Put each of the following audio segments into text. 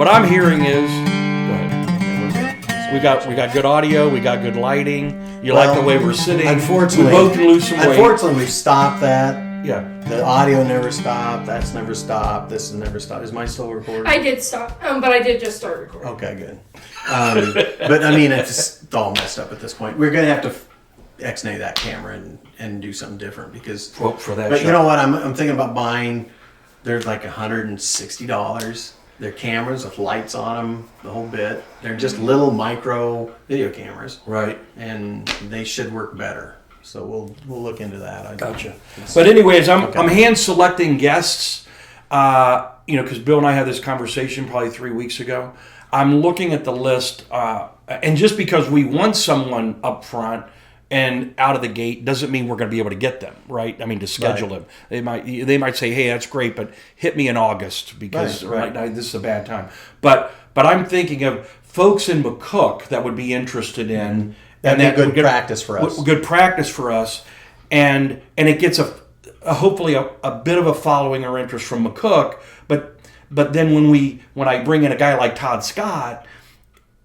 what I'm hearing is, go ahead. We got good audio. We got good lighting. You like the way we're sitting. Unfortunately, we both can lose some weight. Unfortunately, we've stopped that. Yeah. The audio never stopped. That's never stopped. This has never stopped. Is mine still recording? I did stop, but I did just start recording. Okay, good. But I mean, it's all messed up at this point. We're gonna have to X-nay that camera and do something different because. For that. But shot. you know what? I'm thinking about buying. There's like $160. They're cameras with lights on them, the whole bit. They're just little micro video cameras, right? And they should work better. So we'll look into that. Gotcha. But anyways, I'm hand selecting guests. Because Bill and I had this conversation probably 3 weeks ago. I'm looking at the list, and just because we want someone up front and out of the gate doesn't mean we're going to be able to get them, right? I mean, to schedule them. They might say, "Hey, that's great, but hit me in August because right now this is a bad time." But I'm thinking of folks in McCook that would be interested in. That'd be good practice for us. Good practice for us, and it gets hopefully a bit of a following or interest from McCook. But then when I bring in a guy like Todd Scott,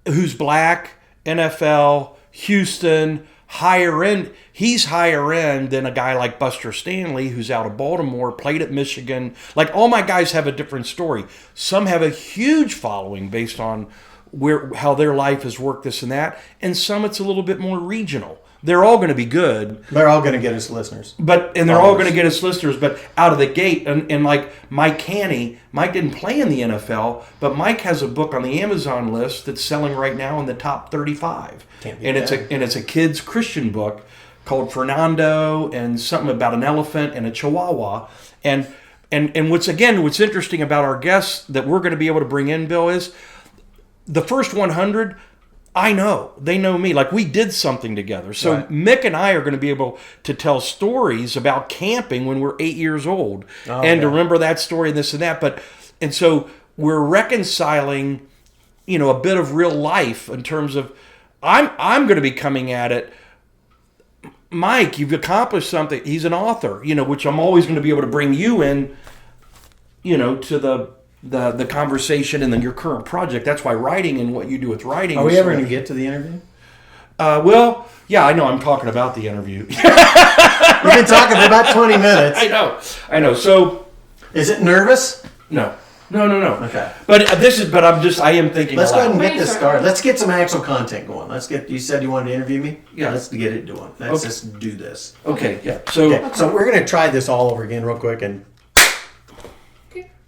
who's black, NFL, Houston, higher end, he's higher end than a guy like Buster Stanley, who's out of Baltimore, played at Michigan. Like, all my guys have a different story. Some have a huge following based on how their life has worked, this and that, and some it's a little bit more regional. They're all going to be good. They're all going to get us listeners. They're all going to get us listeners, but out of the gate, and like Mike Canny, Mike didn't play in the NFL, but Mike has a book on the Amazon list that's selling right now in the top 35. It's a kid's Christian book called Fernando, and something about an elephant and a chihuahua. And what's interesting about our guests that we're going to be able to bring in, Bill, is the first 100, I know. They know me. Like, we did something together. So right. Mick and I are going to be able to tell stories about camping when we're 8 years old. To remember that story and this and that. And so we're reconciling, a bit of real life in terms of, I'm going to be coming at it. Mike, you've accomplished something. He's an author, which I'm always going to be able to bring you in, to the conversation and then your current project. That's why writing and what you do with writing. Are we ever going to get to the interview? Well, yeah, I know. I'm talking about the interview. We've been talking for about 20 minutes. I know. So, is it nervous? No. Okay. But I am thinking. Let's go ahead and get this started. Let's get some actual content going. You said you wanted to interview me? Yeah. Let's get it doing. Let's just do this. Okay, yeah. So we're going to try this all over again real quick and.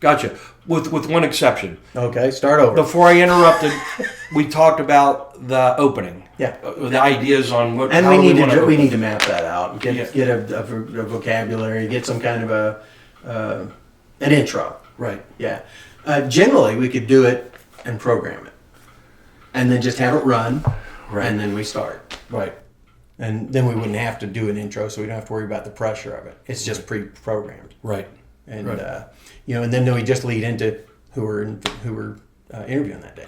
Gotcha. With one exception. Okay, start over. Before I interrupted, we talked about the opening. Yeah. The ideas on what. And we need to map that out. Get a vocabulary. Get some kind of an intro. Right. Yeah. Generally, we could do it and program it, and then just have it run. Right. And then we start. Right. And then we wouldn't have to do an intro, so we don't have to worry about the pressure of it. It's just pre-programmed. Right. And and then we just lead into who we're interviewing that day.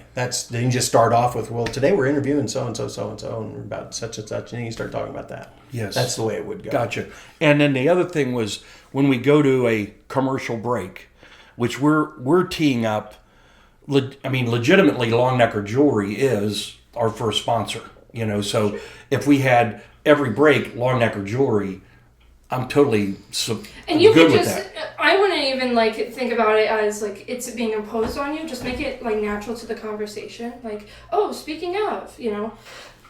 Then you just start off with, well, today we're interviewing so and so, and about such and such, and then you start talking about that. Yes, that's the way it would go. Gotcha. And then the other thing was when we go to a commercial break, which we're teeing up. Legitimately, Long Necker Jewelry is our first sponsor. So if we had every break Long Necker Jewelry, I'm totally and you good could with just, that. I wouldn't even think about it as it's being imposed on you. Just make it natural to the conversation. Speaking of,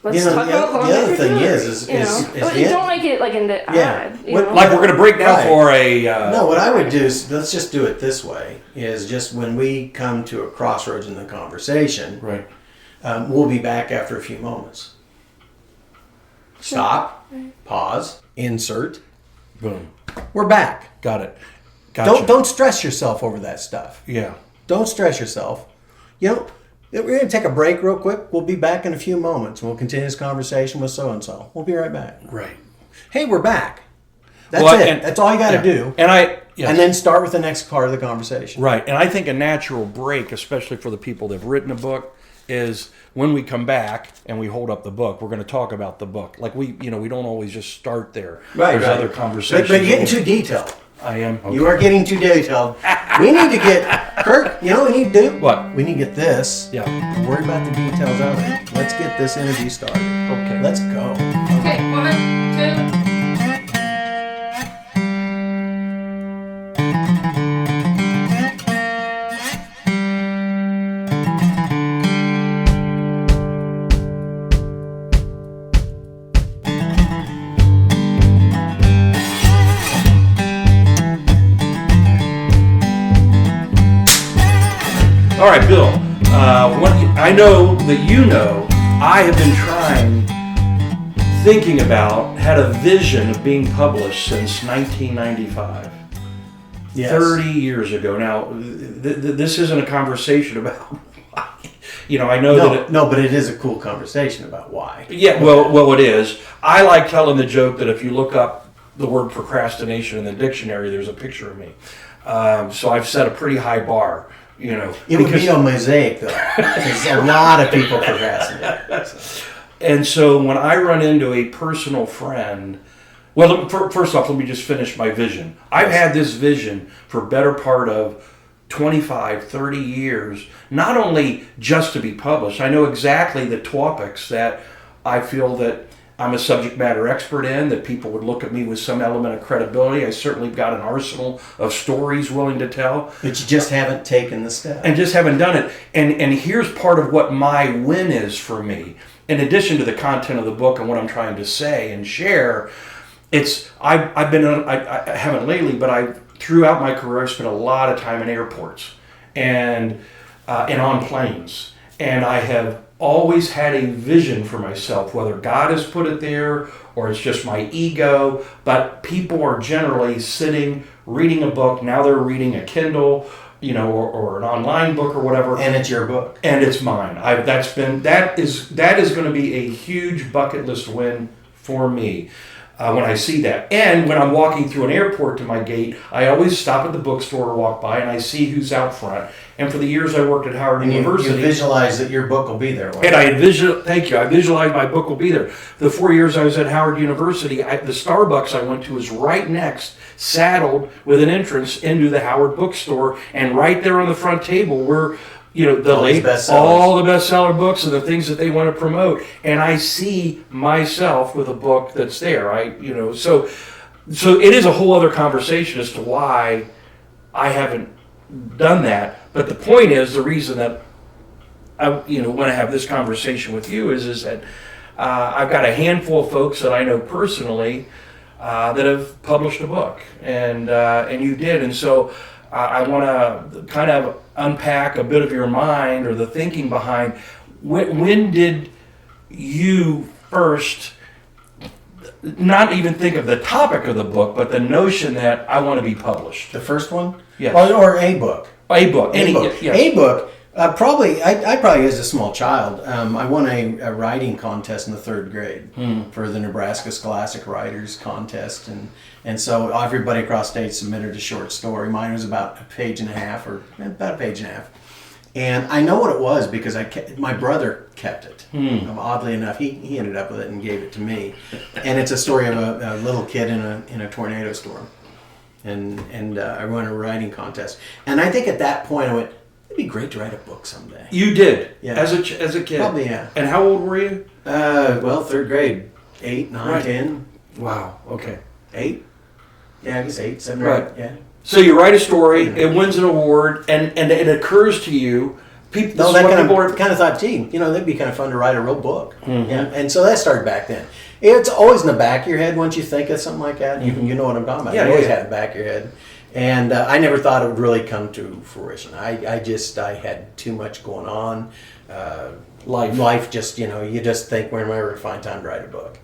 let's talk about Long Necker Jewelry. The other thing is don't make it in the ad. Like we're going to break down for a. No, what I would do is let's just do it this way. Is just when we come to a crossroads in the conversation, right? We'll be back after a few moments. Stop. Pause. Insert. Boom. We're back. Got it. Gotcha. Don't stress yourself over that stuff. Yeah. Don't stress yourself. We're going to take a break real quick. We'll be back in a few moments, and we'll continue this conversation with so-and-so. We'll be right back. Right. Hey, we're back. That's it. That's all you got to do. And then start with the next part of the conversation. Right. And I think a natural break, especially for the people that have written a book, is when we come back and we hold up the book, we're going to talk about the book. We don't always just start there. Right. There's other conversations. But getting too detailed. I am. Okay. You are getting too detailed. We need to get, Kirk, you know what we need to do? What? We need to get this. Yeah. Don't worry about the details of it. Let's get this interview started. Okay. Let's go. Okay, 1, 2. All right, Bill. I know that you know I have been thinking about, had a vision of being published since 1995. Yes. 30 years ago. Now, this isn't a conversation about, I know that No, but it is a cool conversation about why. Yeah, well, it is. I like telling the joke that if you look up the word procrastination in the dictionary, there's a picture of me. So I've set a pretty high bar, It would be a mosaic, though, because a lot of people procrastinate. So. And so when I run into a personal friend, well, first off, let me just finish my vision. I've had this vision for better part of 25, 30 years, not only just to be published. I know exactly the topics that I feel that I'm a subject matter expert in, that people would look at me with some element of credibility. I certainly got an arsenal of stories willing to tell. But you just haven't taken the step. And just haven't done it. And here's part of what my win is for me. In addition to the content of the book and what I'm trying to say and share, I haven't lately, but throughout my career, I've spent a lot of time in airports and on planes. And I have always had a vision for myself, whether God has put it there or it's just my ego, but people are generally sitting, reading a book. Now they're reading a Kindle, or an online book or whatever. And it's your book. And it's mine. That is going to be a huge bucket list win for me. When I see that. And when I'm walking through an airport to my gate, I always stop at the bookstore or walk by and I see who's out front. And for the years I worked at Howard University. You visualize that your book will be there. And I visualized my book will be there. The 4 years I was at Howard University, the Starbucks I went to was right next, saddled with an entrance into the Howard bookstore. And right there on the front table were all the bestseller books and the things that they want to promote, and I see myself with a book that's there. So it is a whole other conversation as to why I haven't done that. But the point is, the reason that I want to have this conversation with you is that I've got a handful of folks that I know personally that have published a book, and you did, and so. I want to kind of unpack a bit of your mind or the thinking behind when did you first not even think of the topic of the book, but the notion that I want to be published? The first one? Yes. Or a book. A book. Yes. A book. I probably as a small child, I won a writing contest in the 3rd grade for the Nebraska Scholastic Writers Contest, and so everybody across state submitted a short story. Mine was about a page and a half. And I know what it was because my brother kept it. Oddly enough, he ended up with it and gave it to me. And it's a story of a little kid in a tornado storm, and I won a writing contest. And I think at that point I went, it'd be great to write a book someday. You did? Yeah. As a kid? Probably, yeah. And how old were you? 3rd grade. 8, 9, Right. 10. Wow, okay. 8? Yeah, I guess 8, 7, Right. 8, yeah. So you write a story, it wins an award, and it occurs to you, people kind of thought, gee, that'd be kind of fun to write a real book. Mm-hmm. Yeah, and so that started back then. It's always in the back of your head once you think of something like that. Mm-hmm. You know what I'm talking about. Yeah, you always yeah. have it in the back of your head. And I never thought it would really come to fruition. I had too much going on. Life just, you just think, when am I ever going to find time to write a book?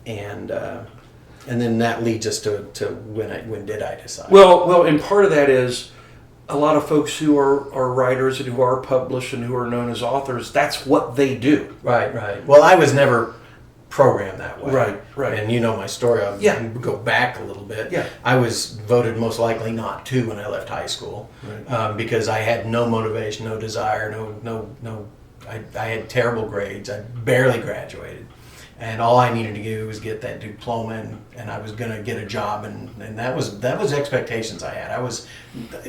And then that leads us to when did I decide? Well, and part of that is a lot of folks who are writers and who are published and who are known as authors, that's what they do. Right. Well, I was never programmed that way. Right. And you know my story. I'll go back a little bit. Yeah. I was voted most likely not to when I left high school, because I had no motivation, no desire, no. I had terrible grades. I barely graduated. And all I needed to do was get that diploma, and I was going to get a job, and that was expectations I had.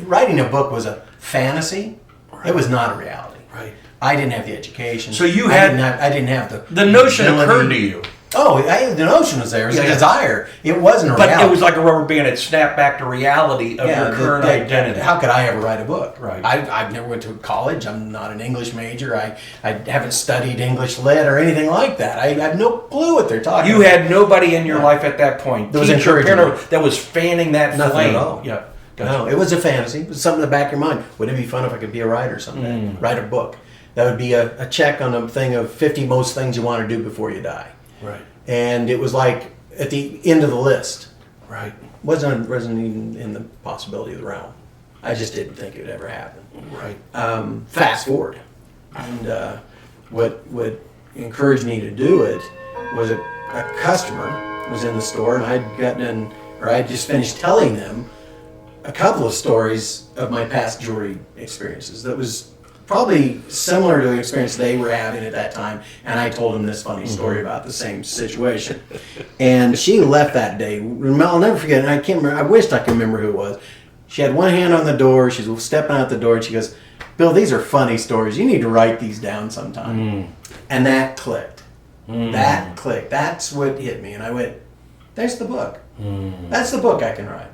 Writing a book was a fantasy. Right. It was not a reality. Right. I didn't have the education. So you I didn't have the notion occurred to you. Oh, the notion was there. It was a desire. It wasn't a reality. But it was like a rubber band. It snapped back to reality of your current identity. How could I ever write a book? Right. I've never went to college. I'm not an English major. I haven't studied English lit or anything like that. I have no clue what they're talking about. You had nobody in your life at that point. That was encouraging. That was fanning that Nothing flame. at all. Yeah. Gotcha. No, it was a fantasy. It was something in the back of your mind. Wouldn't it be fun if I could be a writer someday? Write a book. That would be a check on a thing of 50 most things you want to do before you die. Right. And it was like at the end of the list. Right. Wasn't even in the possibility of the realm. I just didn't think it would ever happen. Right. Fast forward. And what encouraged me to do it was a customer was in the store, and I'd just finished telling them a couple of stories of my past jewelry experiences that was probably similar to the experience they were having at that time, and I told them this funny story about the same situation. And she left that day. I'll never forget, and I can't remember, I wished I could remember who it was. She had one hand on the door, she's stepping out the door, and she goes, "Bill, these are funny stories. You need to write these down sometime." And that clicked. That clicked. That's what hit me. And I went, there's the book. That's the book I can write.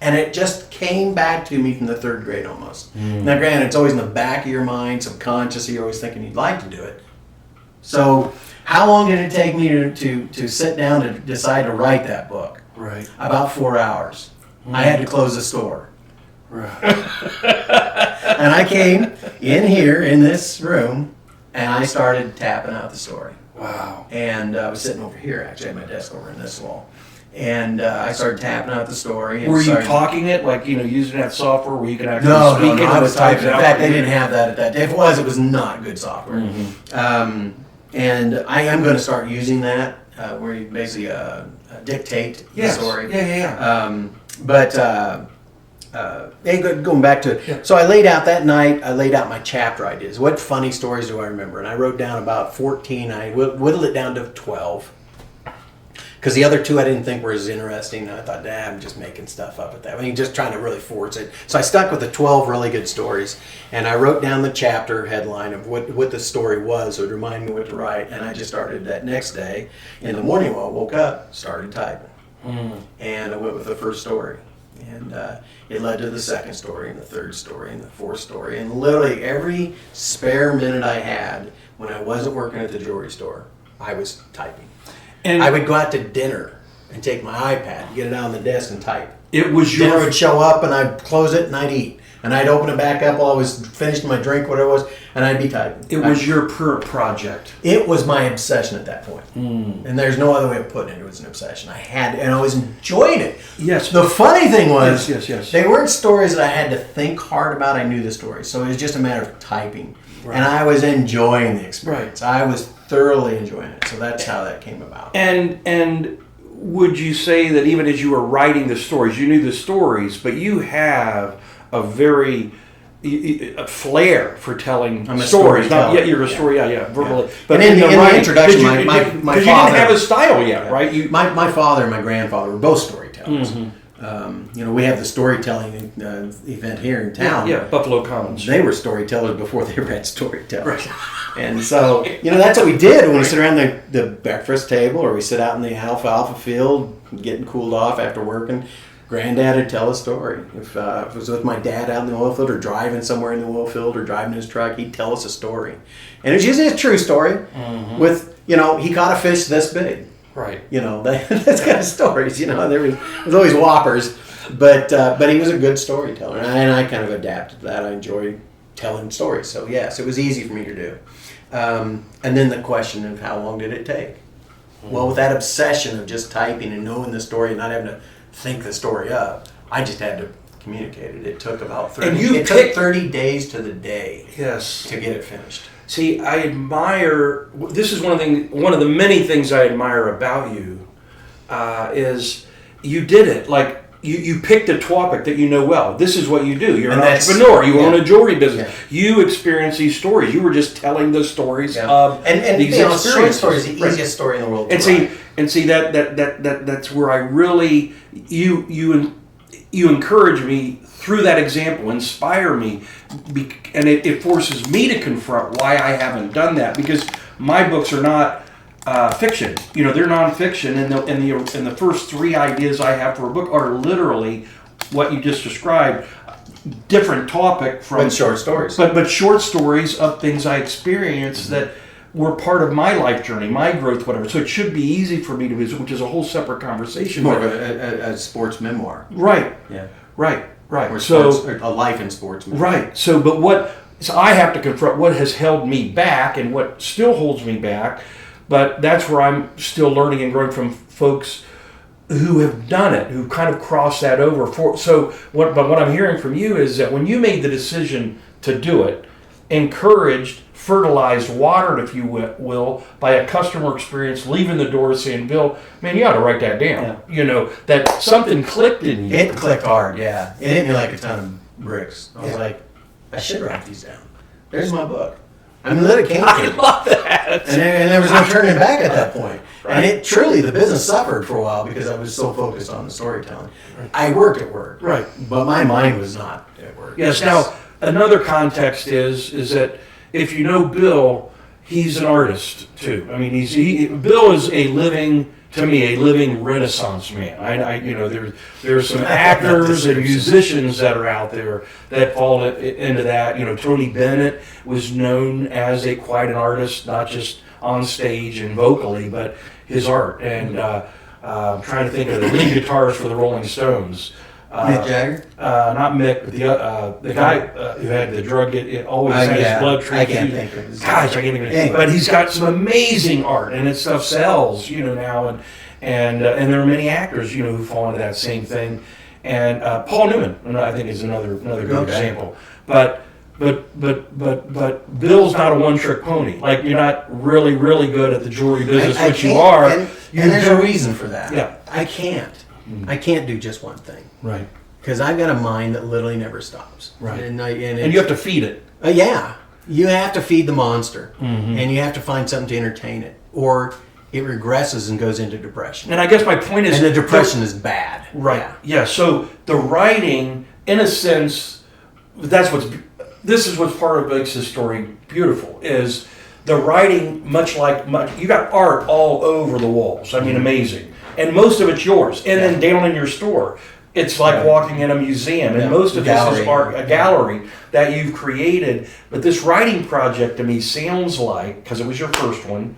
And it just came back to me from the third grade almost. Now, granted, it's always in the back of your mind, subconsciously, you're always thinking you'd like to do it. So, how long did it take me to sit down to decide to write that book? Right. About 4 hours. I had to close the store. Right. And I came in here in this room, and I started tapping out the story. Wow. And I was sitting over here, actually, at my desk over in this wall. And I started tapping out the story. And were you talking it, like, using that software where you can actually No, speak it? I was typing. In fact, they didn't have that at that day. If it was not good software. And I am going to start using that, where you basically dictate the story. Going back to it. So I laid out that night, I laid out my chapter ideas. What funny stories do I remember? And I wrote down about 14. I whittled it down to 12. Because the other two I didn't think were as interesting. And I thought, I'm just making stuff up at that. I mean, just trying to really force it. So I stuck with the 12 really good stories. And I wrote down the chapter headline of what the story was. So it would remind me what to write. And I just started that next day. In the morning when I woke up, started typing. And I went with the first story. And it led to the second story, and the third story, and the fourth story. And literally every spare minute I had when I wasn't working at the jewelry store, I was typing. And I would go out to dinner and take my iPad, get it out on the desk and type. It was Dinner would show up, and I'd close it, and I'd eat. And I'd open it back up while I was finishing my drink, whatever it was, and I'd be typing. It was your project. It was my obsession at that point. And there's no other way of putting it. It was an obsession. I had, and I was enjoying it. Yes. The funny thing was, yes. They weren't stories that I had to think hard about. I knew the stories. So it was just a matter of typing. Right. And I was enjoying the experience. Right. I was thoroughly enjoying it. So that's how that came about. And would you say that even as you were writing the stories, you knew the stories, but you have a very a flair for telling stories. You're a story, verbally. Yeah. But in the introduction, my father... Because you didn't have a style yet, right? My father and my grandfather were both storytellers. We have the storytelling event here in town. Yeah, Buffalo Commons. They were storytellers before they read storytellers. Right. And so, that's what we did when we sit around the breakfast table, or we sit out in the alfalfa field getting cooled off after working. Granddad would tell a story. If it was with my dad out in the oil field, or driving somewhere in the oil field, or driving his truck, he'd tell us a story. And it was usually a true story with, he caught a fish this big. Right. That's kind of stories, there was always whoppers, but he was a good storyteller. And I kind of adapted to that. I enjoy telling stories. So yes, it was easy for me to do. And then the question of how long did it take? Well, with that obsession of just typing and knowing the story and not having to think the story up, I just had to communicate it. It took about 30 days to the day to get it finished. See, I admire, this is one of the many things I admire about you, is you did it. Like, you picked a topic that you know well. This is what you do. You're And an entrepreneur. You own a jewelry business. You experience these stories. You were just telling the stories of these experiences. Short story is the easiest story in the world. And see that's where I really you encourage me through that example, inspire me, and it forces me to confront why I haven't done that, because my books are not fiction. They're nonfiction, and the first 3 ideas I have for a book are literally what you just described. Different topic from short stories, but short stories of things I experienced that were part of my life journey, my growth, whatever. So it should be easy for me to visit, which is a whole separate conversation. More of a sports memoir, right? Yeah, right. Or a life in sports memoir. Right. So I have to confront what has held me back and what still holds me back. But that's where I'm still learning and growing from folks who have done it, who kind of crossed that over. But what I'm hearing from you is that when you made the decision to do it, encouraged, fertilized, watered, if you will, by a customer experience, leaving the door saying, Bill, man, you ought to write that down. Yeah. That something clicked in you. It clicked hard, yeah. It hit me like a ton of bricks. I was like, I should write these down. There's my book. I mean, let it came. I love that. And there was no turning back at that point. Right. And the business suffered for a while because I was so focused on the storytelling. Right. I worked at work. Right. But my mind was not at work. Yes. Now, another context is that if you know Bill, he's an artist too. I mean, Bill is a living Renaissance man. There's some actors and musicians that are out there that fall into that. Tony Bennett was known as quite an artist, not just on stage and vocally, but his art. And I'm trying to think of the lead guitarist for the Rolling Stones. Mick Jagger? Not Mick, but the guy who had the drug, it always had his blood transfusion. I can't think of his name. Gosh, I can't even think. But he's got some amazing art, and his stuff sells, now, and there are many actors, who fall into that same thing. And Paul Newman, I think, is another good example. But Bill's not a one-trick pony. Like, you're not really, really good at the jewelry business, which you are. And there's a reason for that. Yeah. I can't. I can't do just one thing. Right. Because I've got a mind that literally never stops. Right. And you have to feed it. Yeah. You have to feed the monster. Mm-hmm. And you have to find something to entertain it. Or it regresses and goes into depression. And I guess my point is... And the depression is bad. Right. Yeah. So the writing, in a sense, this is what's part of makes this story beautiful, is the writing, you got art all over the walls. I mean, amazing. And most of it's yours. And then down in your store, it's like walking in a museum. And most of this is art, a gallery that you've created. But this writing project to me sounds like, because it was your first one,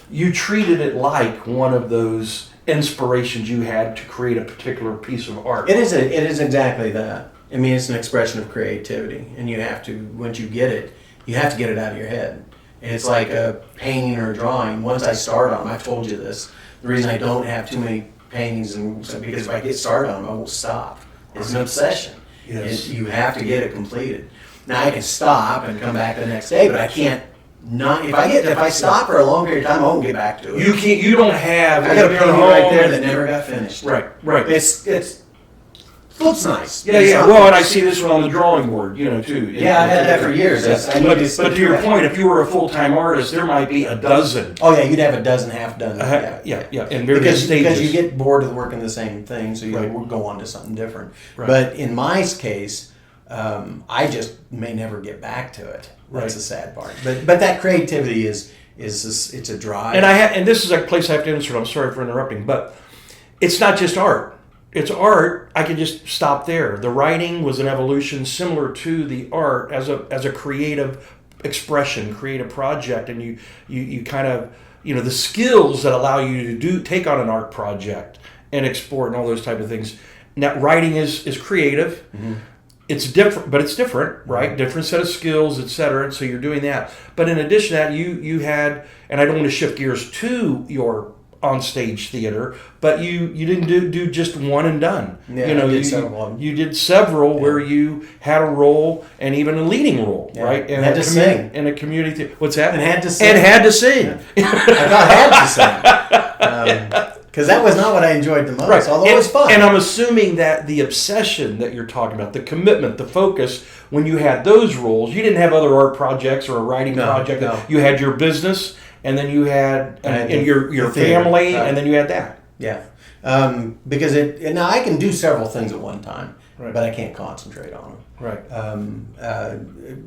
you treated it like one of those inspirations you had to create a particular piece of art. It is exactly that. I mean, it's an expression of creativity. And you have to, once you get it, you have to get it out of your head. And it's like a painting or a drawing. Once I start on them, I've told you this, the reason I don't have too many paintings because if I get started on them, I won't stop. It's an obsession. Yes. You have to get it completed. Now I can stop and come back the next day, but I can't not. If I stop for a long period of time, I won't get back to it. You can't. You don't have. I got a painting right there that never got finished. Right. It looks nice. Yeah. Well, and I see this one on the drawing board, too. Yeah, I had that for years. But to your point, if you were a full-time artist, there might be a dozen. Oh yeah, you'd have a dozen, half dozen. Yeah. In various stages. Because you get bored of working the same thing, so you go on to something different. Right. But in my case, I just may never get back to it. That's the sad part. But that creativity is it's a drive. And this is a place I have to insert. I'm sorry for interrupting, but it's not just art. It's art. I can just stop there. The writing was an evolution similar to the art as a creative expression, creative project, and you kind of the skills that allow you to take on an art project and export and all those type of things. Now, writing is creative. Mm-hmm. It's different, but it's different, right? Different set of skills, etc. And so you're doing that. But in addition to that, you had, and I don't want to shift gears to your on-stage theater, but you didn't do just one and done. Yeah, you did several where you had a role and even a leading role, right? And had to sing in a community. What's that? And had to sing. And had to sing. Yeah. I thought I had to sing. Because that was not what I enjoyed the most, Right. although it was fun. And I'm assuming that the obsession that you're talking about, the commitment, the focus, when you had those roles, you didn't have other art projects or a writing project. No. You had your business, and then you had your family, right. and then you had that. Yeah. Because now I can do several things at one time, Right. but I can't concentrate on them. Right.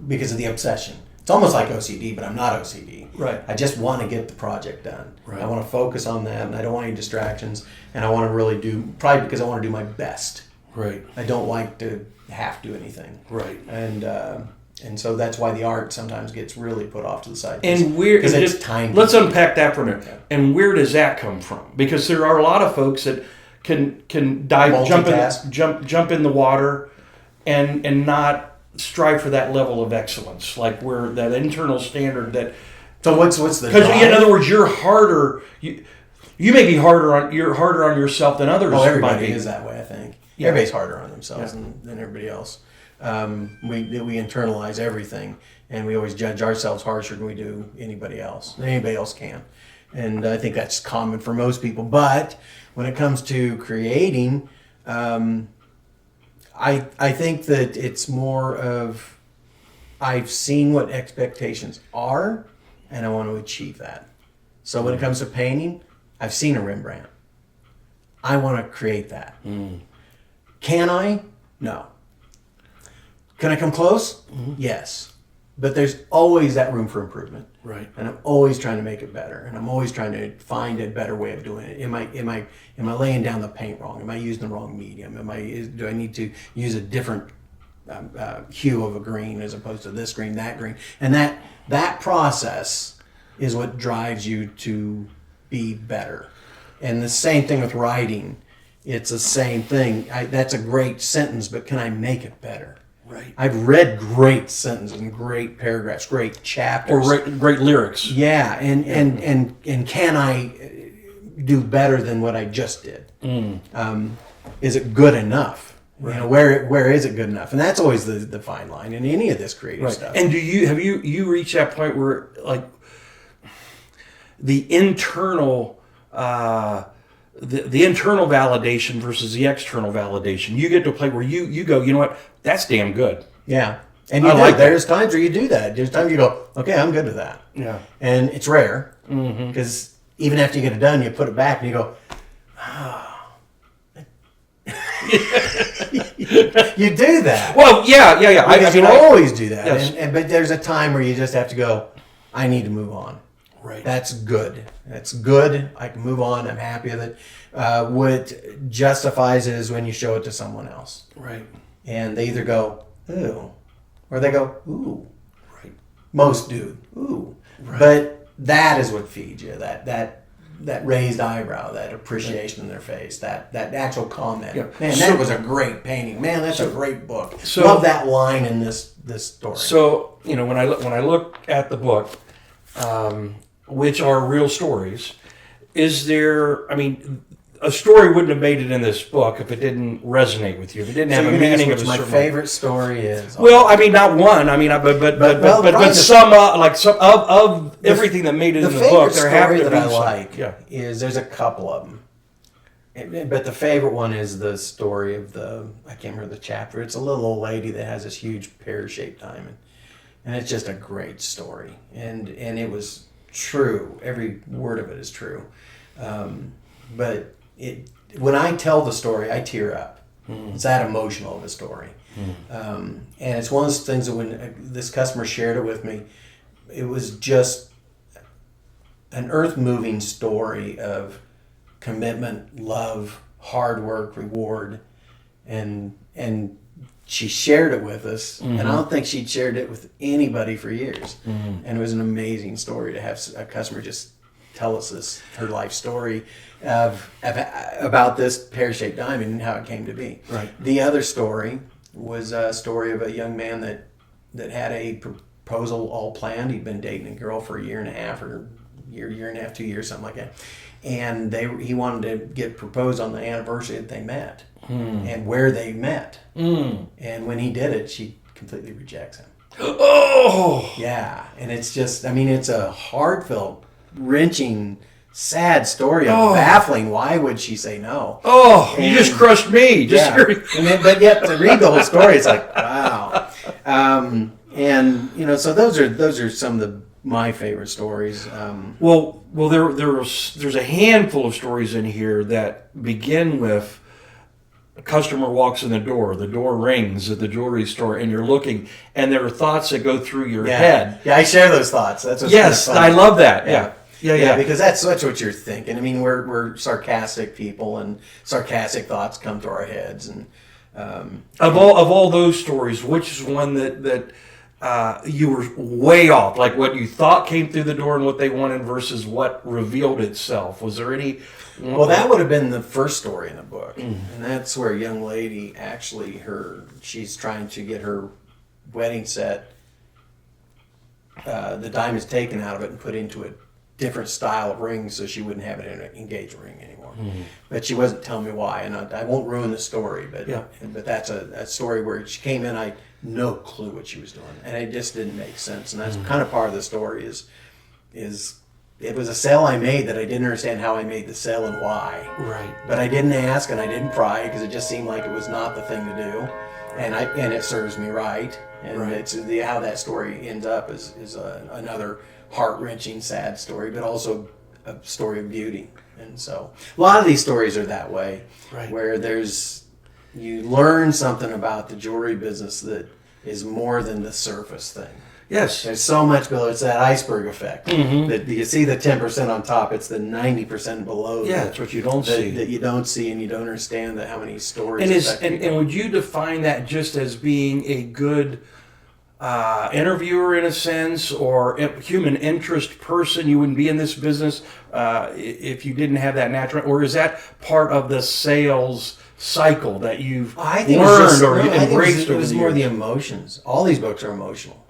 Because of the obsession. It's almost like OCD, but I'm not OCD. Right. I just want to get the project done. Right. I want to focus on that, and I don't want any distractions, and I want to really probably because I want to do my best. Right. I don't like to have to do anything. Right. And so that's why the art sometimes gets really put off to the side. And where because it's time. Let's unpack that for a minute. Yeah. And where does that come from? Because there are a lot of folks that can dive, jump in the water, and not strive for that level of excellence, like where that internal standard that. So what's the? Because in other words, you're harder. You may be harder on yourself than others. Well, everybody might be. is that way. I think Yeah. everybody's harder on themselves than everybody else. We internalize everything, and we always judge ourselves harsher than we do anybody else. Anybody else can, and I think that's common for most people. But when it comes to creating, I think that it's more of I've seen what expectations are, and I want to achieve that. So when it comes to painting, I've seen a Rembrandt. I want to create that. Can I? No. Can I come close? Yes. But there's always that room for improvement. Right. And I'm always trying to make it better. And I'm always trying to find a better way of doing it. Am I laying down the paint wrong? Am I using the wrong medium? Do I need to use a different hue of a green as opposed to this green, that green? And that process is what drives you to be better. And the same thing with writing. It's the same thing. That's a great sentence, but can I make it better? Right. I've read great sentences and great paragraphs, great chapters. Or great lyrics. Yeah, and can I do better than what I just did? Is it good enough? Right. You know, where is it good enough? And that's always the fine line in any of this creative stuff. And have you reached that point where like the internal the internal validation versus the external validation, you get to a place where you go, you know what, that's damn good. Yeah. And there's times where you do that. There's times you go, okay, I'm good with that. Yeah. And it's rare because even after you get it done, you put it back and you go, you do that. Well, yeah. I always do that. Yes. But there's a time where you just have to go, I need to move on. Right. That's good. That's good. I can move on. I'm happy with it. What justifies it is when you show it to someone else. Right. And they either go, ooh, or they go, ooh. Right. Most do. Ooh. Right. But that is what feeds you. That raised eyebrow, that appreciation in their face, that actual comment. Yeah. Man, that was a great painting. Man, that's a great book. So, love that line in this story. So, you know, when I look at the book, which are real stories, is there, I mean, a story wouldn't have made it in this book if it didn't resonate with you, if it didn't have a meaning of a my certain favorite story is. Well, I mean, not one. I mean, but some of everything that made it in the book. The There have favorite to story be that I some. like is there's a couple of them, but the favorite one is the story of I can't remember the chapter. It's a little old lady that has this huge pear-shaped diamond, and it's just a great story, and it was true. Every word of it is true, but when I tell the story, I tear up. It's that emotional of a story. And it's one of those things that when this customer shared it with me, it was just an earth-moving story of commitment, love, hard work, reward, and she shared it with us, and I don't think she'd shared it with anybody for years. And it was an amazing story to have a customer just tell us her life story about this pear-shaped diamond and how it came to be. Right. The other story was a story of a young man that had a proposal all planned. He'd been dating a girl for a year and a half, 2 years, something like that. And he wanted to get proposed on the anniversary that they met and where they met. And when he did it, she completely rejects him. Oh! Yeah. And it's just, I mean, it's a heartfelt, wrenching sad story of baffling. Why would she say no? Oh, you just crushed me. Just but yet to read the whole story, it's like, wow. And so those are some of my favorite stories. Well, there's a handful of stories in here that begin with a customer walks in the door rings at the jewelry store, and you're looking, and there are thoughts that go through your head. Yeah, I share those thoughts. That's what's yes, kind of fun. I love that. Yeah, because that's what you're thinking. I mean, we're sarcastic people, and sarcastic thoughts come to our heads. And of all those stories, which is one that you were way off, like what you thought came through the door and what they wanted versus what revealed itself? Was there any? Well, that would have been the first story in the book, and that's where a young lady actually she's trying to get her wedding set, the diamonds taken out of it and put into a different style of ring so she wouldn't have it in an engagement ring anymore. But she wasn't telling me why, and I won't ruin the story, but that's a story where she came in, I had no clue what she was doing, and it just didn't make sense, and that's kind of part of the story is it was a sale I made that I didn't understand how I made the sale and why. Right. But I didn't ask and I didn't pry because it just seemed like it was not the thing to do, and it serves me right. And it's how that story ends up is another heart-wrenching, sad story, but also a story of beauty. And so a lot of these stories are that way, where you learn something about the jewelry business that is more than the surface thing. Yes. There's so much below. It's that iceberg effect. That you see the 10% on top. It's the 90% below. Yeah, that's what you don't see. That you don't see, and you don't understand how many stories. And would you define that just as being a good interviewer in a sense, or human interest person? You wouldn't be in this business if you didn't have that natural. Or is that part of the sales cycle that you've learned or embraced? It was more the emotions. All these books are emotional.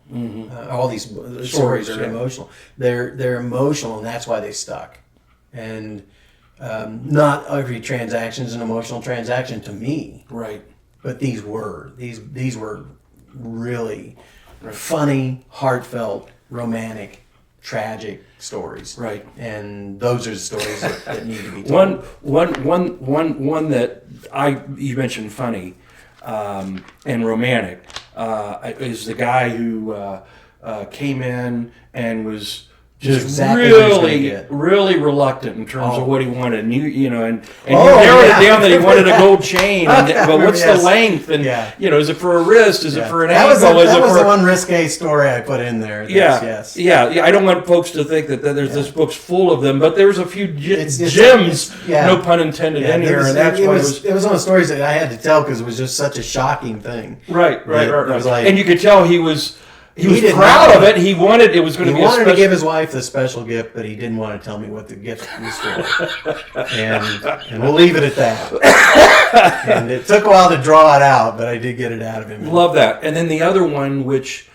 All these stories are emotional. They're emotional, and that's why they stuck. And not every transaction is an emotional transaction to me. Right. But these were really funny, heartfelt, romantic, tragic stories. Right. And those are the stories that need to be told. One that you mentioned funny and romantic is the guy who came in and was just really reluctant in terms of what he wanted, and you narrowed it down that he wanted a gold chain. But what's the length? And is it for a wrist? Is it for an ankle? That was the one risque story I put in there. Yeah. I don't want folks to think that there's this book's full of them, but there's a few gems, no pun intended, in here, and that's why it was one of the stories that I had to tell because it was just such a shocking thing. Right. And you could tell he was proud of it. He wanted to give his wife the special gift, but he didn't want to tell me what the gift was for. and we'll leave it at that. And it took a while to draw it out, but I did get it out of him. Love that. And then the other one, which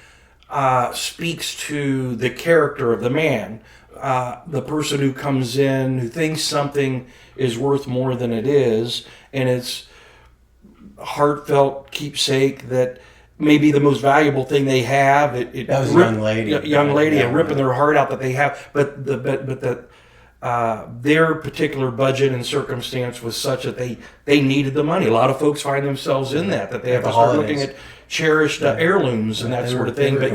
speaks to the character of the man, the person who comes in, who thinks something is worth more than it is, and it's heartfelt keepsake that may be the most valuable thing they have. That was a young lady. And ripping their heart out that they have. But their particular budget and circumstance was such that they needed the money. A lot of folks find themselves in that they have to start looking at cherished heirlooms and that sort of thing. But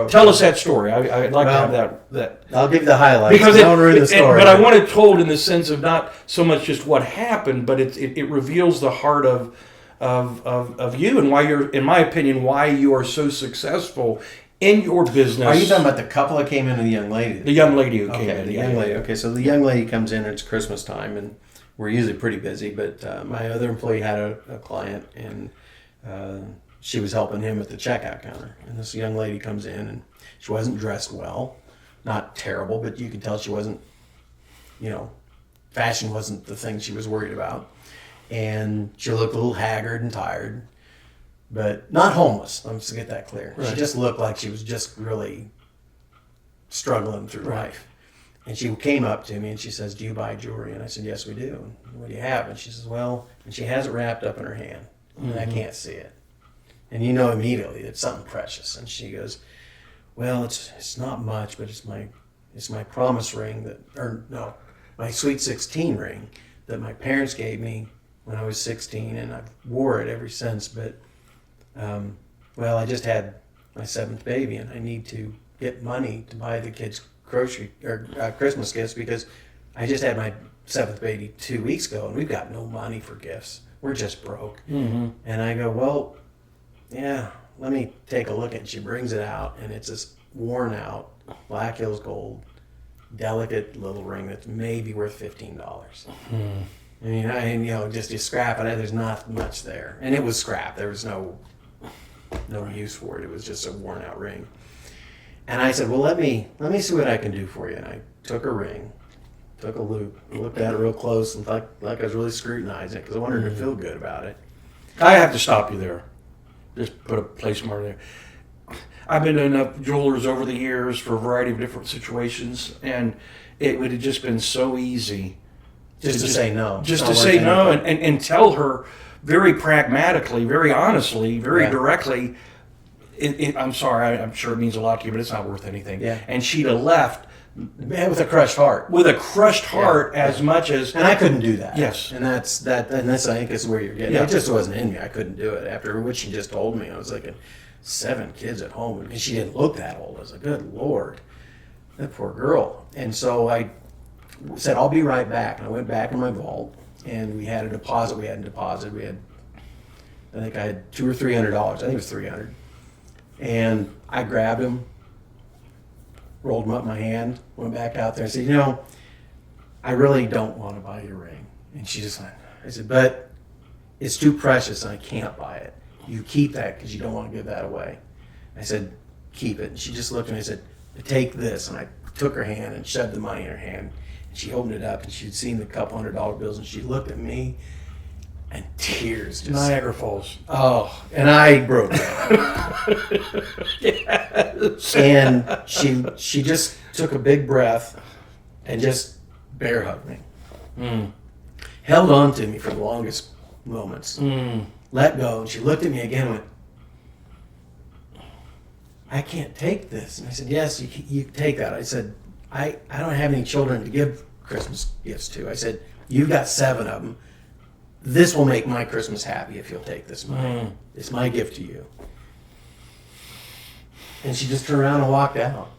tell us that story. I'd like to have that. I'll give you the highlights. Because don't ruin the story. But I want it told in the sense of not so much just what happened, but it reveals the heart of you and why you're, in my opinion, why you are so successful in your business. Are you talking about the couple that came in or the young lady? The young lady who came in. The young lady. Okay, so the young lady comes in, it's Christmas time, and we're usually pretty busy, but my other employee had a client, and she was helping him at the checkout counter. And this young lady comes in, and she wasn't dressed well. Not terrible, but you could tell she wasn't, fashion wasn't the thing she was worried about. And she looked a little haggard and tired, but not homeless. Let's get that clear. Right. She just looked like she was just really struggling through life. And she came up to me and she says, "Do you buy jewelry?" And I said, "Yes, we do." "What do you have?" And she says, "Well," and she has it wrapped up in her hand, and I can't see it. And you know immediately it's something precious. And she goes, "Well, it's not much, but it's my promise ring my Sweet 16 ring that my parents gave me when I was 16, and I've wore it ever since. But, well, I just had my 7th baby, and I need to get money to buy the kids Christmas gifts, because I just had my 7th baby 2 weeks ago, and we've got no money for gifts. We're just broke. Mm-hmm. And I go, well, yeah, let me take a look at it. She brings it out, and it's this worn out Black Hills Gold delicate little ring that's maybe worth $15. I mean, just you scrap it. There's not much there, and it was scrap. There was no use for it. It was just a worn out ring. And I said, well, let me see what I can do for you. And I took a ring, took a loop, looked at it real close, and like I was really scrutinizing it because I wanted her to feel good about it. I have to stop you there. Just put a place mark there. I've been to enough jewelers over the years for a variety of different situations, and it would have just been so easy Just to say no. Just to say no and tell her very pragmatically, very honestly, very directly, I'm sorry, I'm sure it means a lot to you, but it's not worth anything. Yeah. And she'd have left with a crushed heart. With a crushed heart as much as... And I couldn't do that. Yes. And that's I think is where you're getting. Yeah. It just wasn't in me. I couldn't do it. After what she just told me, I was like 7 kids at home, and she didn't look that old. I was like, good Lord, that poor girl. And so I said, I'll be right back. And I went back in my vault, and we had a deposit. I think I had $200 or $300. I think it was $300. And I grabbed him, rolled him up in my hand, went back out there and said, I really don't want to buy your ring. And she just went, I said, but it's too precious and I can't buy it. You keep that because you don't want to give that away. I said, keep it. And she just looked at me and said, take this. And I took her hand and shoved the money in her hand. And she opened it up, and she'd seen the couple $100 bills, and she looked at me, and tears just... Niagara Falls. Oh, and I broke down. Yes. And she just took a big breath and just bear hugged me. Held on to me for the longest moments. Let go, and she looked at me again and went, I can't take this. And I said, yes, you take that. I said, I don't have any children to give Christmas gifts to. I said, you've got 7 of them. This will make my Christmas happy if you'll take this money. It's my gift to you. And she just turned around and walked out.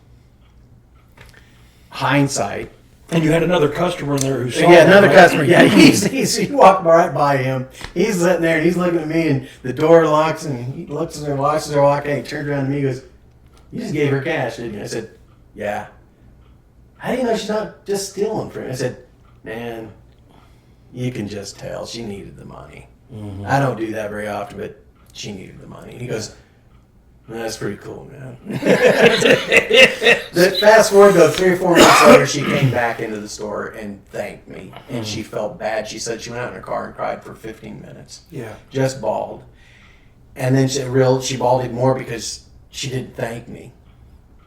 Hindsight. And you had another customer in there who saw customer. Yeah, he walked right by him. He's sitting there and he's looking at me, and the door locks, and he looks at her and watches her walk in. He turned around to me and goes, you just gave her cash, didn't you? I said, yeah. How do you know she's not just stealing from you? I said, man, you can just tell she needed the money. I don't do that very often, but she needed the money. He goes, that's pretty cool, man. Fast forward though, 3 or 4 months later, she came back into the store and thanked me, and she felt bad. She said she went out in her car and cried for 15 minutes. Yeah. Just bawled. And then she bawled even more because she didn't thank me.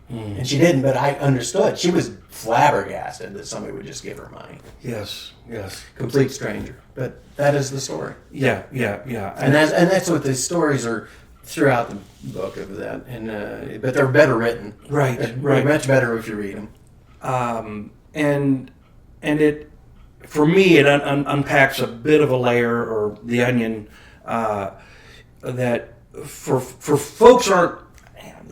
And she didn't, but I understood. She was flabbergasted that somebody would just give her money. Yes. Complete stranger. But that is the story. Yeah. And that's what the stories are throughout the book of that. And but they're better written. Right. They're much better if you read them. And it, for me, it unpacks a bit of a layer, or the onion, that for folks aren't.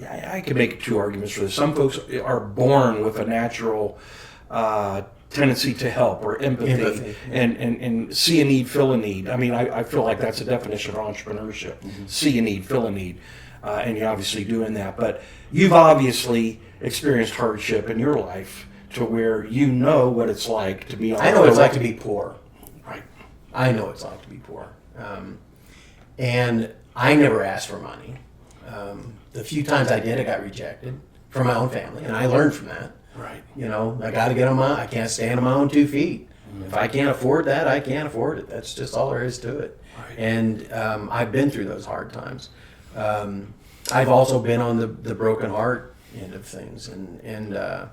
I can make 2 arguments for this. Some folks are born with a natural tendency to help, or empathy. And see a need, fill a need. I mean, I feel like that's a definition of entrepreneurship. See a need, fill a need. And you're obviously doing that. But you've obviously experienced hardship in your life to where you know what it's like to be on I know what it's like to be poor. Right. I know what it's like to be poor. And I never asked for money. The few times I did, I got rejected from my own family, and I learned from that. Right. I got to get I can't stand on my own 2 feet. If I can't afford that, I can't afford it. That's just all there is to it. Right. And I've been through those hard times. I've also been on the broken heart end of things, and I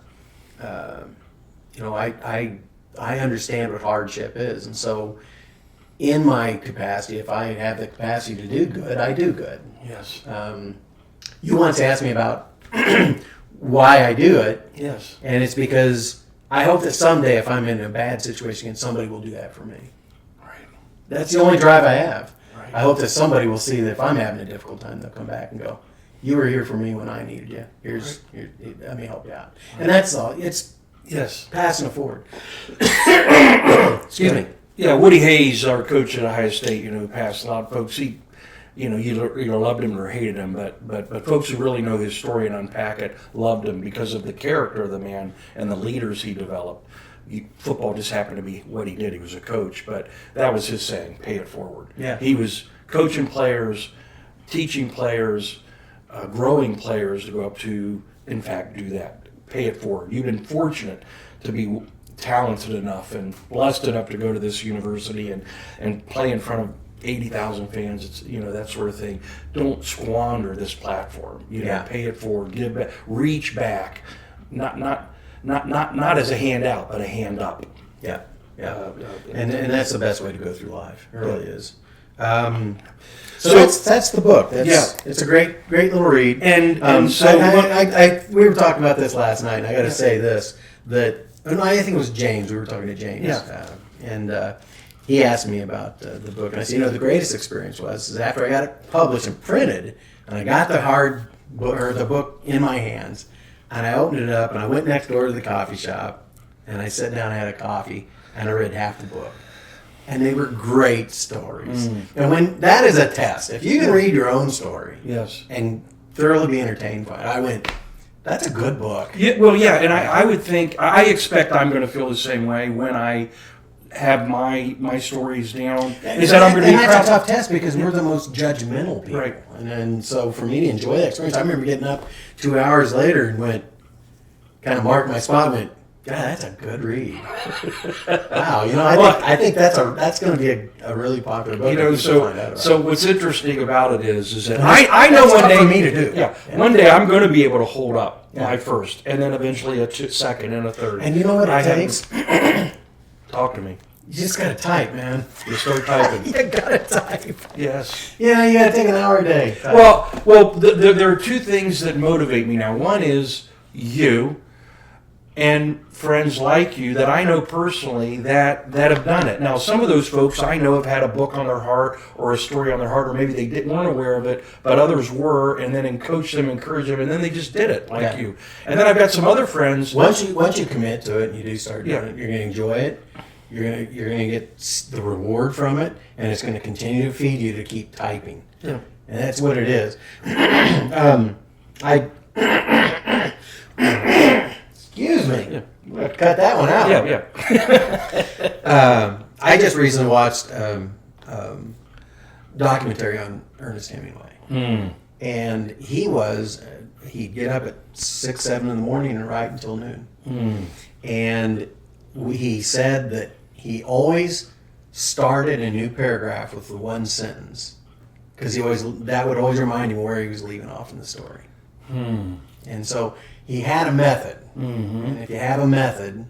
understand what hardship is, and so in my capacity, if I have the capacity to do good, I do good. Yes. You once asked me about why I do it. Yes. And it's because I hope that someday, if I'm in a bad situation, somebody will do that for me. Right. That's the only drive I have. Right. I hope that somebody will see that if I'm having a difficult time, they'll come back and go, "You were here for me when I needed you. Let me help you out." And that's all. It's passing it forward. Excuse me. Yeah, Woody Hayes, our coach at Ohio State, passed a lot of folks. He, you loved him or hated him, but folks who really know his story and unpack it loved him because of the character of the man and the leaders he developed. Football just happened to be what he did. He was a coach, but that was his saying: pay it forward. Yeah. He was coaching players, teaching players, growing players to go up to, in fact, do that. Pay it forward. You've been fortunate to be talented enough and blessed enough to go to this university and play in front of 80,000 fans. It's that sort of thing. Don't squander this platform. Pay it forward. Give back. Reach back. Not as a handout, but a hand up. Yeah. And that's the best way to go through life. It really is. So that's the book. It's a great little read. And so we were talking about this last night. And I got to say this I think it was James. We were talking to James. Yeah. And he asked me about the book, and I said, the greatest experience was after I got it published and printed, and I got the hard book or the book in my hands, and I opened it up, and I went next door to the coffee shop, and I sat down, and had a coffee, and I read half the book. And they were great stories. And when that is a test, if you can read your own story, and thoroughly be entertained by it, I went, that's a good book. Yeah, well, yeah, and I expect I'm going to feel the same way when I have my stories down. Is that I'm going to be that's a tough test because we're the most judgmental people. Right. And so for me to enjoy that experience, I remember getting up 2 hours later and kind of marked my spot and went, God, that's a good read. Wow, I think that's going to be a really popular book. So what's interesting about it is that I know one day for me to do. Yeah, one day I'm going to be able to hold up my first, and then eventually a second and a third. And you know what it takes? Talk to me. You just got to type, man. You start typing. You got to type. Yes. Yeah, you got to take an hour a day. Well, there are two things that motivate me now. One is you. And friends like you that I know personally that have done it. Now, some of those folks I know have had a book on their heart or a story on their heart, or maybe they weren't aware of it, but others were, and then coach them, encourage them, and then they just did it like you. And then I've got some other friends. Once you commit to it and you do start doing it, you're going to enjoy it. You're going to get the reward from it, and it's going to continue to feed you to keep typing. Yeah. And that's what it is. Excuse me. Yeah. Cut that one out. Yeah. I just recently watched documentary on Ernest Hemingway. And he'd get up at 6, 7 in the morning and write until noon. And he said that he always started a new paragraph with the one sentence because that would always remind him where he was leaving off in the story. And so he had a method. And if you have a method,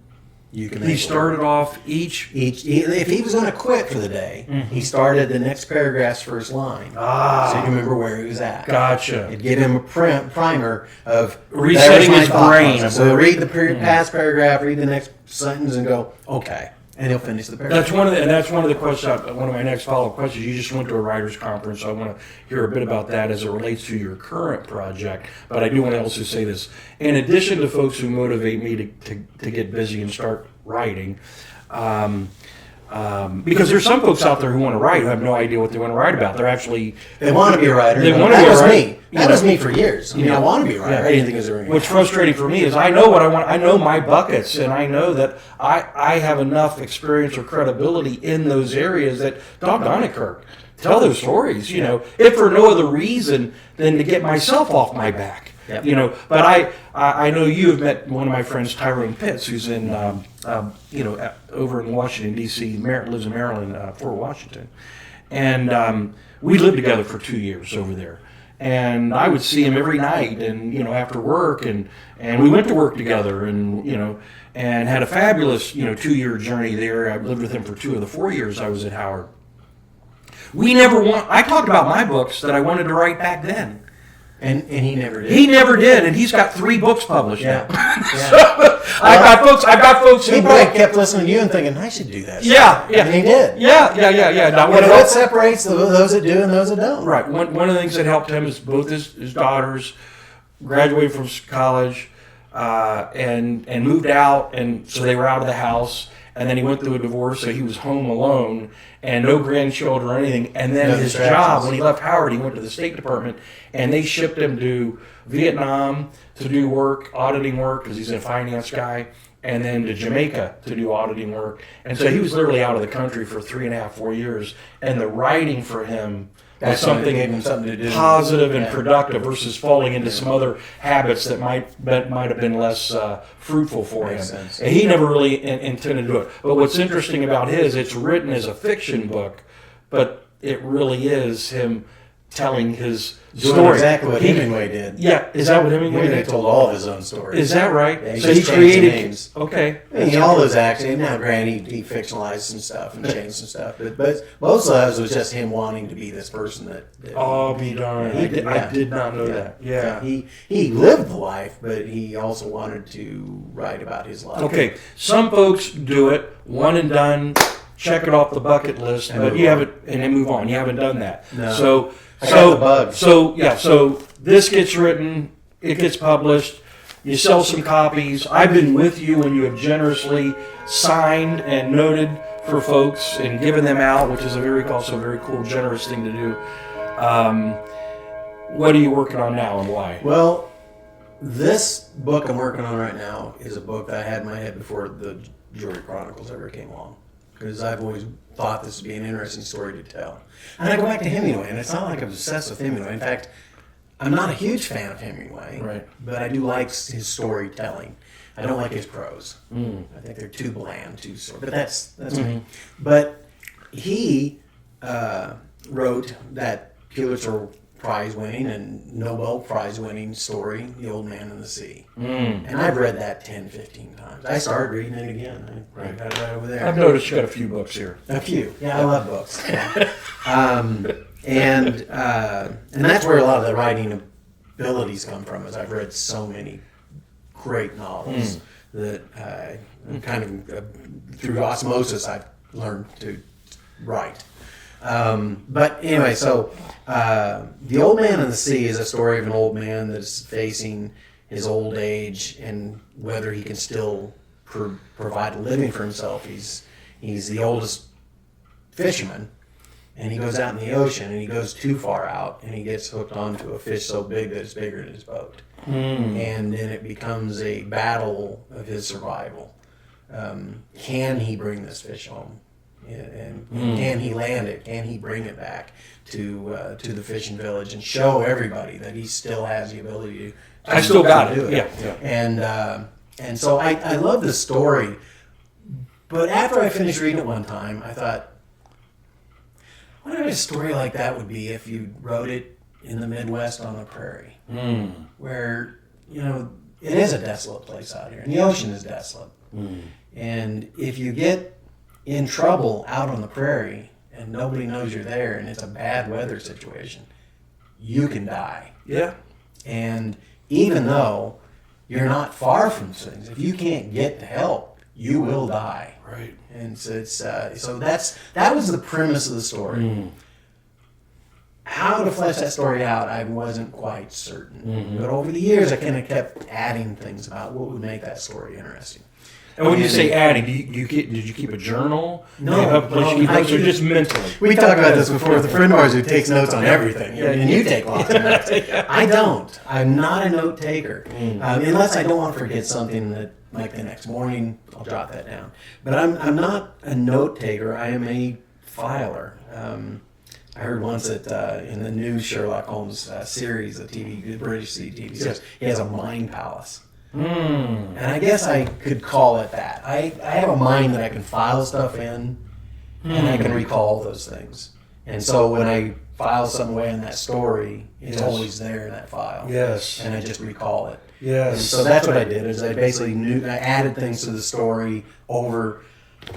you can. He started off each. If he was going to quit for the day, he started the next paragraph's first line. So you can remember where he was at. Gotcha. It'd give him a primer of resetting his brain. So read the past paragraph, read the next sentence, and go, okay. And he'll finish the paragraph. That's one of the questions. One of my next follow-up questions. You just went to a writers' conference, so I want to hear a bit about that as it relates to your current project. But I do want to also say this: in addition to folks who motivate me to get busy and start writing, because there's some folks out there who want to write who have no idea what they want to write about. They want to be a writer. That was me. That was me for years. I want to be a writer. I didn't think it was a What's frustrating for me is I know what I want. I know my buckets, and I know that I have enough experience or credibility in those areas that, doggone it, Kirk, tell those stories. If for no other reason than to get myself off my back. Yep. But I know you have met one of my friends, Tyrone Pitts, who's in over in Washington D.C. Lives in Maryland, Fort Washington, and we lived together for 2 years over there. And I would see him every night, and after work, and we went to work together, and and had a fabulous 2-year journey there. I lived with him for 2 of the 4 years I was at Howard. I talked about my books that I wanted to write back then. And he never did. He never did, and he's got 3 books published now. Yeah. I've got folks who he probably kept listening to you and thinking, I should do that. Yeah. And he did. Yeah. Now, what separates those that do and those that don't? Right. One of the things that helped him is both his daughters graduated from college and moved out, and so they were out of the house. And then he went through a divorce, so he was home alone and no grandchildren or anything. And then his job, when he left Howard, he went to the State Department, and they shipped him to Vietnam to do work, auditing work, because he's a finance guy, and then to Jamaica to do auditing work. And so he was literally out of the country for 3.5, 4 years. And the writing for him was something to do. Positive and productive versus falling into some other habits that might have been less fruitful for him. Sense. And he never really intended to do it. But what's interesting about it's written as a fiction book, but it really is him telling his story. Exactly what Hemingway did. Yeah, is that what Hemingway did? Told all of his own stories. Is that right? Yeah, so he created names. Okay. All those actions. Now, granted, he fictionalized some stuff and changed some stuff, but most of those was just him wanting to be this person that be darned. I did not know that. Yeah. He lived the life, but he also wanted to write about his life. Okay. Some folks do it, one and done, check it off the bucket list, but you haven't, and then move on. You haven't done that. No. I got the bug. So this gets written, it gets published, you sell some copies. I've been with you when you have generously signed and noted for folks and given them out, which is also a very cool, generous thing to do. What are you working on now and why? Well, this book I'm working on right now is a book that I had in my head before the Jewelry Chronicles ever came along, because I've always thought this would be an interesting story to tell. And I go back to Hemingway, and it's not like I'm obsessed with Hemingway. In fact, I'm not a huge fan of Hemingway, right, but I do like his storytelling. I don't like his prose. I think they're too bland, too short. But that's me. But he wrote that Pulitzer Prize-winning and Nobel Prize-winning story, The Old Man and the Sea. And I've read that 10, 15 times. I started reading it again. I got it right over there. I've noticed you got a few books here. A few. Yeah, I love books. And that's where a lot of the writing abilities come from, is I've read so many great novels that kind of through osmosis I've learned to write. But anyway, so The Old Man and the Sea is a story of an old man that is facing his old age and whether he can still provide a living for himself. He's the oldest fisherman, and he goes out in the ocean, and he goes too far out, and he gets hooked onto a fish so big that it's bigger than his boat. And then it becomes a battle of his survival. Can he bring this fish home? And can he land it? Can he bring it back to the fishing village and show everybody that he still has the ability to I still got it. do it? Yeah. And so I love the story, but after I finished reading it one time, I thought, I wonder what a story like that would be if you wrote it in the Midwest on the prairie, where it is a desolate place out here, and the ocean is desolate, and if you get in trouble out on the prairie and nobody knows you're there and it's a bad weather situation, you can die. Yeah. And even though you're not far from things, if you can't get to help, you will die. Right. And so that was the premise of the story. How to flesh that story out, I wasn't quite certain. But over the years, I kind of kept adding things about what would make that story interesting. And when you say adding, did you keep a journal? No, do you have a place you keep notes, or just mentally? We talked about this before with a friend of ours who takes notes on everything, and you take lots of notes. I don't. I'm not a note taker, unless I don't want to forget something that, like the next morning, I'll jot that down. But I'm not a note taker. I am a filer. I heard once that in the new Sherlock Holmes series, the British TV series, he has a mind palace. And I guess I could call it that. I have a mind that I can file stuff in, and I can recall those things. And so when I file something away in that story, it's always there in that file. Yes. And I just recall it. Yes. And so that's what I did, is I basically I added things to the story over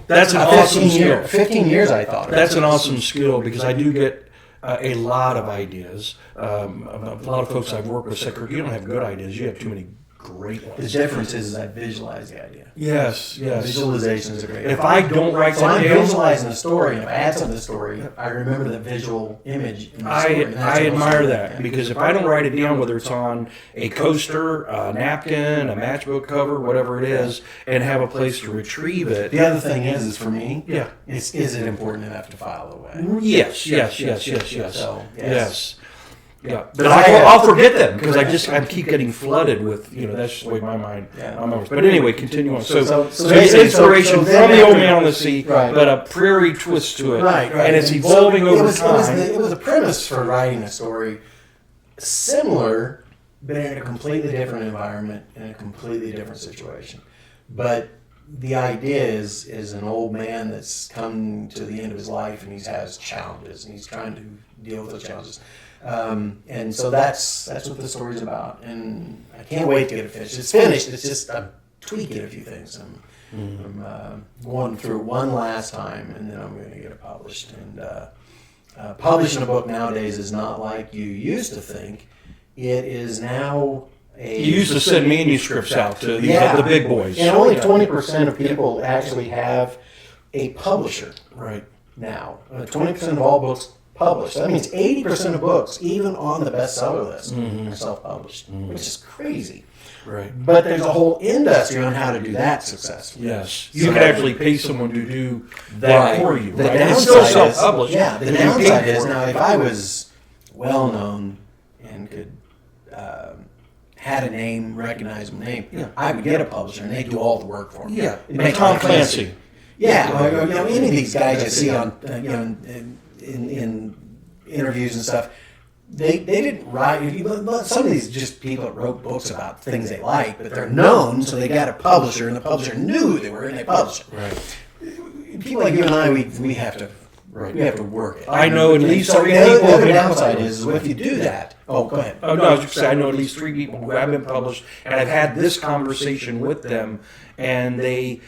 That's an awesome skill. 15 years I thought. That's an awesome skill, because I do get a lot of ideas. A lot of folks I've worked with say, "Kirk, you don't have good ideas. You have too many great ones." The difference is I visualize the idea. Yes. Visualization is a great. If I don't write so I'm something down, visualizing the story, and if I add something to the story, I remember the visual image in the story. I admire that, because if I don't write it down, whether it's on a coaster, a napkin, a matchbook cover, whatever it is, and have a place to retrieve it. The other thing is for me, Yeah. is it important enough to file away? Yes. So, Yes. Yeah, but I'll forget them because I keep getting flooded with, that's just the way my mind works. But anyway, continue on. So it's inspiration from the Old Man on the Sea, right, but a prairie twist to it, right. And it's evolving over time. It was a premise for writing a story similar, but in a completely different environment, in a completely different situation. But the idea is an old man that's come to the end of his life, and he has challenges, and he's trying to deal with those challenges. And so that's what the story's about, and I can't wait to get it finished. It's finished. It's just I'm tweaking a few things. I'm going through it one last time, and then I'm going to get it published. And publishing a book nowadays is not like you used to think. It is now You used to send manuscripts out to the big boys, and only 20% of people actually have a publisher. Right now, 20% of all books published. That means 80% of books, even on the bestseller list, are self-published, which is crazy. Right. But there's a whole industry on how to do that successfully. Yes. You can actually pay someone to do that for you. The right? downside It's still self-published. the downside is now if I was well-known and could had a name, recognizable name, I would get a publisher and they do all the work for me. Yeah. Make Tom Clancy. Yeah. Or, any of these guys you see on in interviews and stuff, they didn't write. Some of these just people that wrote books about things they like, but they're known, so they got a publisher, and the publisher knew who they were, and they published it. Right. People like you and I, we have to work it. I know at least three the people. other downside is if you do that. Oh, go ahead. Oh no, I was just saying I know at least 3 people who have been published, and I've had this conversation with them, and they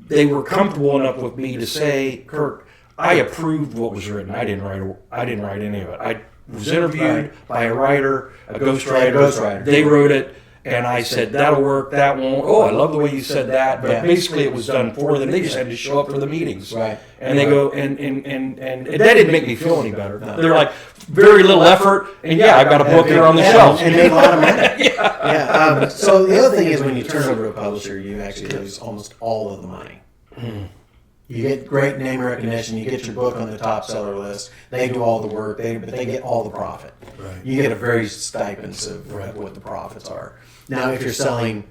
were comfortable enough with me to say, Kirk, I approved what was written. I didn't write any of it. I was interviewed by a writer, a ghostwriter. They wrote it, and I said, that'll work, that won't. Oh, I love the way you said that. But basically it was done for them. They just had to show up for the meetings. Right. And they go, and that didn't make me feel any better. No. They're like, very little effort, and I've got a book here on the shelf. And made a lot of money. So the other thing is when you turn over to a publisher, you actually lose almost all of the money. You get great name recognition. You get your book on the top seller list. They do all the work, but they get all the profit. Right. You get a very stipends of what the profits are. Now, if you're selling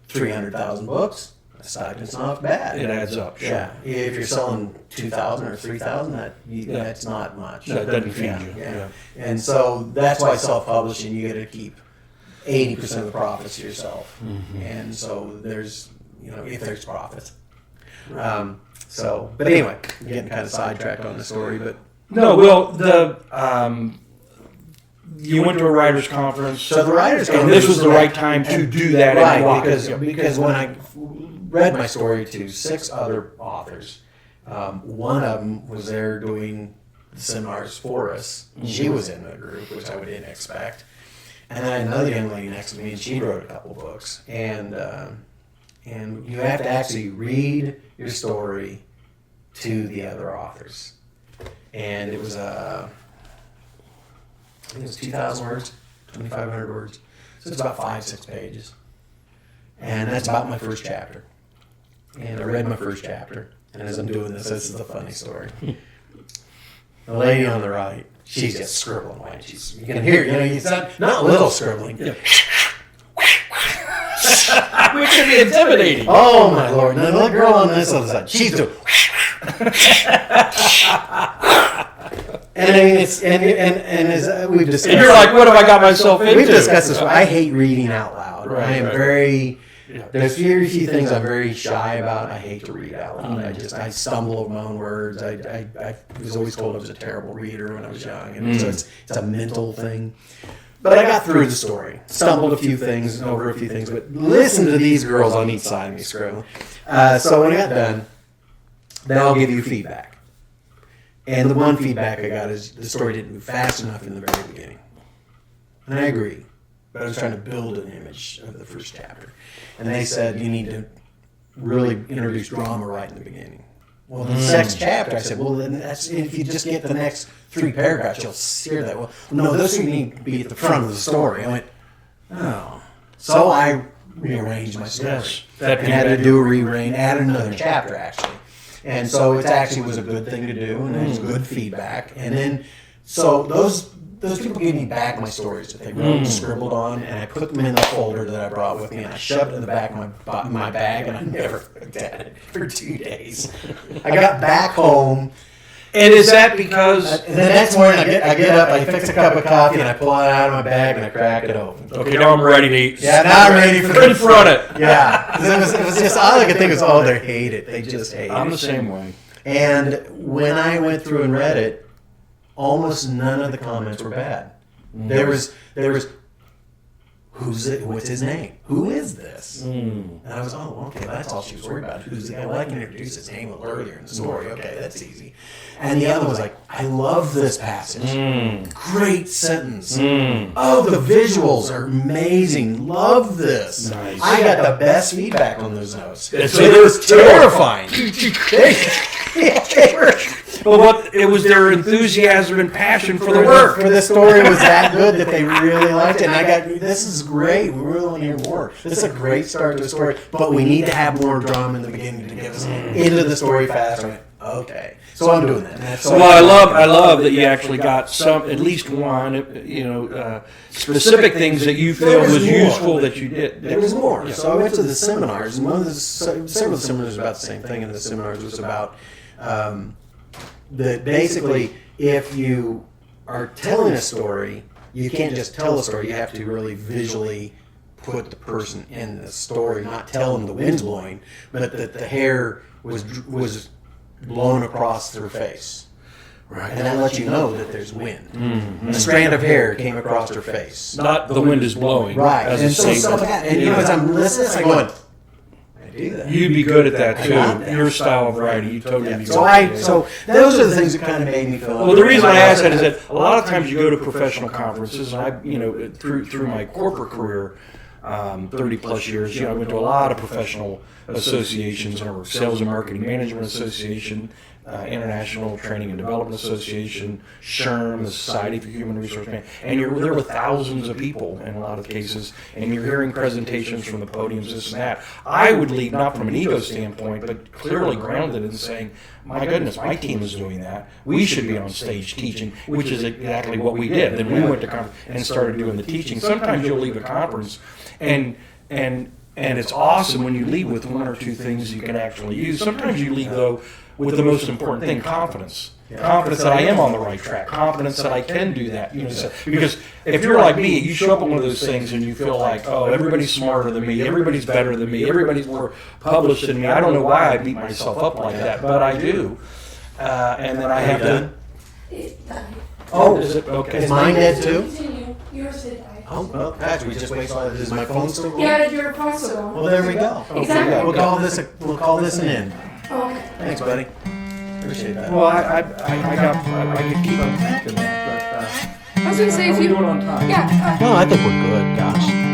300,000 books, the stipend's not bad. It adds up. Sure. Yeah. If you're selling 2,000 or 3,000, that's not much. That doesn't feed you. Yeah. And so that's why self-publishing, you got to keep 80% of the profits to yourself. And so there's, if there's profits. But anyway, I'm getting kind of sidetracked on the story, but no. Well, you went to a writers' conference. So the writers' conference, and this was the right time to do that. Right, because when I read my story to 6 other authors, one of them was there doing the seminars for us. She was in the group, which I didn't expect. And then I had another young lady next to me, and she wrote a couple books. And you have to actually read your story to the other authors. And it was I think it was 2,000 words, 2,500 words. So it's about 5-6 pages. And that's about my first chapter. And I read my first chapter. And as I'm doing this is the funny story. The lady on the right, she's just scribbling away. You can hear, it's not little scribbling. Yeah. Which can be intimidating. Oh my Lord! Now the girl on this other side, she's doing. And as we've discussed, and you're like, what have I got myself into? We've discussed this. I hate reading out loud. Right, I am very. There's very few things I'm very shy about. I hate to read out loud. I stumble over my own words. I was always told I was a terrible reader when I was young, and so it's a mental thing. But I got through the story, stumbled over a few things, but listen to these girls on each side of me scribbling. So when I got done, then I'll give you feedback. And the one feedback I got is the story didn't move fast enough in the very beginning. And I agree. But I was trying to build an image of the first chapter. And they said, you need to really introduce drama right in the beginning. Well, the next chapter, I said, well, then that's, if you just get the next 3 paragraphs, you'll hear that. Well, no, those 3 need to be at the front of the story. I went, oh. So I rearranged my story. Yes. And had to do a rearrange, add another chapter, actually. And so it actually was a good thing to do, and it was good feedback. And then, so those people gave me back my stories that they wrote and scribbled on, and I put them in the folder that I brought with me, and I shoved it in the back of my bag, and I never looked at it for 2 days. I got back home. And is that because... And the next morning, I get up, I fix a cup of coffee, and I pull it out of my bag, and I crack it open. Okay, now I'm ready to eat. Yeah, now I'm ready for confront it. Yeah. It was just, all I could think was, oh, they hate it. They just hate it. I'm the same way. And when I went through and read it, almost none of the comments were bad. There was who's it? What's his name? Who is this? And I was, oh, okay, that's all she was worried about. Who's the guy? Well, I can introduce his name a little earlier in the story. Okay, that's easy. And the other was like, I love this passage. Great sentence. Oh, the visuals are amazing. Love this. Nice. I got the best feedback on those notes. It was terrifying. They were. But it was their enthusiasm and passion for the work. For the story was that good that they really liked it. And I got, this is great. We really want to hear more. This is a great start to the story. But we need to have more drama in the beginning to get us into the story faster. Okay. So I'm doing that. Well, I love that you actually got at least one, specific things that you feel was useful that you did. There was more. Yeah. So I went to the seminars, and one of the several seminars about the same thing, and the seminars was about that basically if you are telling a story, you can't just tell a story. You have to really visually put the person in the story, not tell them the wind's blowing, but that the hair was blown across their face. Right. And that lets you know that there's wind. A strand of hair came across her face. Not the wind is blowing. Right. And so as I'm listening, I'm going, I do that. You'd be good at that too. Your style of writing, you totally be good at that. So those are the things that kind of made me feel. Well, the reason I ask that is that a lot of times you go to professional conferences, and I, through my corporate career, 30 plus years, I went to a lot of professional associations. I worked Sales and Marketing Management Association, International Training and Development Association, SHRM, the Society for Human Resource Management, and you're there with thousands of people in a lot of cases, and you're hearing presentations from the podiums, this and that. I would lead, not from an ego standpoint, but clearly grounded in saying, my goodness, my team is doing that. We should be on stage teaching, which is exactly what we did. Then we went to conference and started doing the teaching. Sometimes you'll leave a conference and it's awesome when you leave with 1 or 2 things you can actually use. Sometimes you leave, though, with the most important thing, confidence. Confidence that I am on the right track. Confidence that I can do that. Because if you're like me, you show up at one of those things and you feel like, oh, everybody's smarter than me, everybody's better than me, everybody's more published than me. I don't know why I beat myself up like that, but I do. And then I have to... Oh, is it okay? Is mine dead too? Continue. Yours did. Oh, well, gosh, we just wait. Is my phone still going? Yeah, your phone's still going. Well, there we go. Exactly. Okay, we'll call this an end. Oh, okay. Thanks, buddy. Appreciate that. Well, I could keep on thinking that, but I was gonna say if you do it on time. Yeah. No, I think we're good. Gosh.